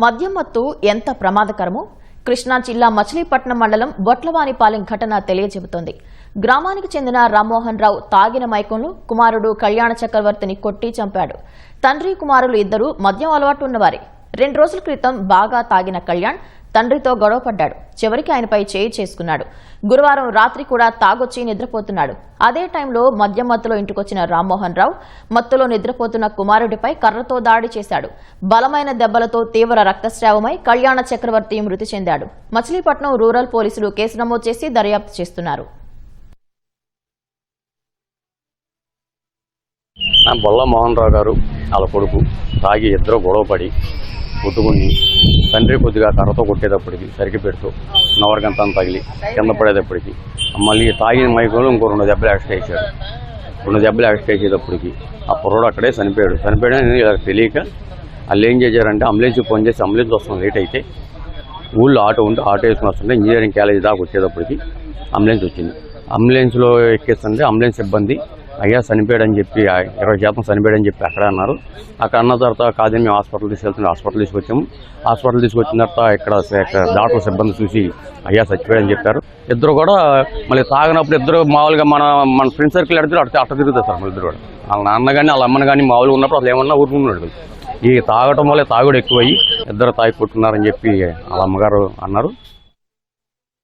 మద్యం మత్తు ఎంత ప్రమాదకరమో కృష్ణా జిల్లా మచిలీపట్నం మండలం బొట్లవానిపాలెం ఘటన తెలియజెబుతోంది. గ్రామానికి చెందిన రామ్మోహన్ రావు తాగిన మైకంలో కుమారుడు కళ్యాణ చక్రవర్తిని కొట్టి చంపాడు. తండ్రి కుమారులు ఇద్దరు మద్యం అలవాటు ఉన్నవారే. 2 రోజుల క్రితం బాగా తాగిన కళ్యాణ్ తండ్రితో గొడవపడ్డాడు. చివరికి ఆయనపై చేయి చేసుకున్నాడు. గురువారం రాత్రి కూడా తాగొచ్చి నిద్రపోతున్నాడు. అదే టైంలో మద్యం మత్తులో ఇంటికొచ్చిన రామ్మోహన్ రావు మత్తులో నిద్రపోతున్న కుమారుడిపై కర్రతో దాడి చేశాడు. బలమైన దెబ్బలతో తీవ్ర రక్తస్రావమై కళ్యాణ చక్రవర్తి మృతి చెందాడు. మచిలీపట్నం రూరల్ పోలీసులు కేసు నమోదు చేసి దర్యాప్తు చేస్తున్నారు. బొల్ల మోహన్ రావు గారు వాళ్ళ కొడుకు తాగి ఇద్దరు గొడవపడి కొట్టుకుని తండ్రి కొద్దిగా కర్రతో కొట్టేటప్పటికి సరికి పెడుతూ నవరగంతా తగిలి కింద పడేటప్పటికి మళ్ళీ తాగిన మైకంలో ఇంకో 2 దెబ్బలు ఎక్స్ట్రా వేసాడు. 2 దెబ్బలు ఎక్స్ట్రా వేసేటప్పటికి ఆ కుర్రోడు అక్కడే చనిపోయాడని ఇలా తెలియక వాళ్ళు ఏం చేశారంటే అంబులెన్స్కి ఫోన్ చేసి అంబులెన్స్ వస్తాం లేట్ అయితే ఊళ్ళో ఆటో ఉంటే ఆటో వేసుకుని వస్తుంటే ఇంజనీరింగ్ కాలేజీ దాకా వచ్చేటప్పటికి అంబులెన్స్ వచ్చింది. అంబులెన్స్లో ఎక్కిస్తుంటే అంబులెన్స్ సిబ్బంది అయ్యా చనిపోయాడని చెప్పి 20% చనిపోయాడని చెప్పి అక్కడ అన్నారు. అక్కడ అన్న తర్వాత కాదని మేము హాస్పిటల్ తీసుకెళ్తున్నాం. హాస్పిటల్ తీసుకొచ్చాము. హాస్పిటల్ తీసుకొచ్చిన తర్వాత ఇక్కడ డాక్టర్ సిబ్బంది చూసి అయ్యా చచ్చిపోయాడని చెప్పారు. ఇద్దరు కూడా మళ్ళీ తాగినప్పుడు ఇద్దరు మామూలుగా మన ఫ్రెండ్ సర్కిల్ అడిగితే అట్ట తిరుగుతారు సార్. ఇద్దరు కూడా వాళ్ళ నాన్న కానీ వాళ్ళ అమ్మని కానీ మామూలుగా ఉన్నప్పుడు అసలు ఏమన్నా ఊరుకున్నాడు. ఈ తాగటం వల్ల తాగుడు ఎక్కువయ్యి ఇద్దరు తాగి కొట్టున్నారని చెప్పి వాళ్ళ అమ్మగారు అన్నారు.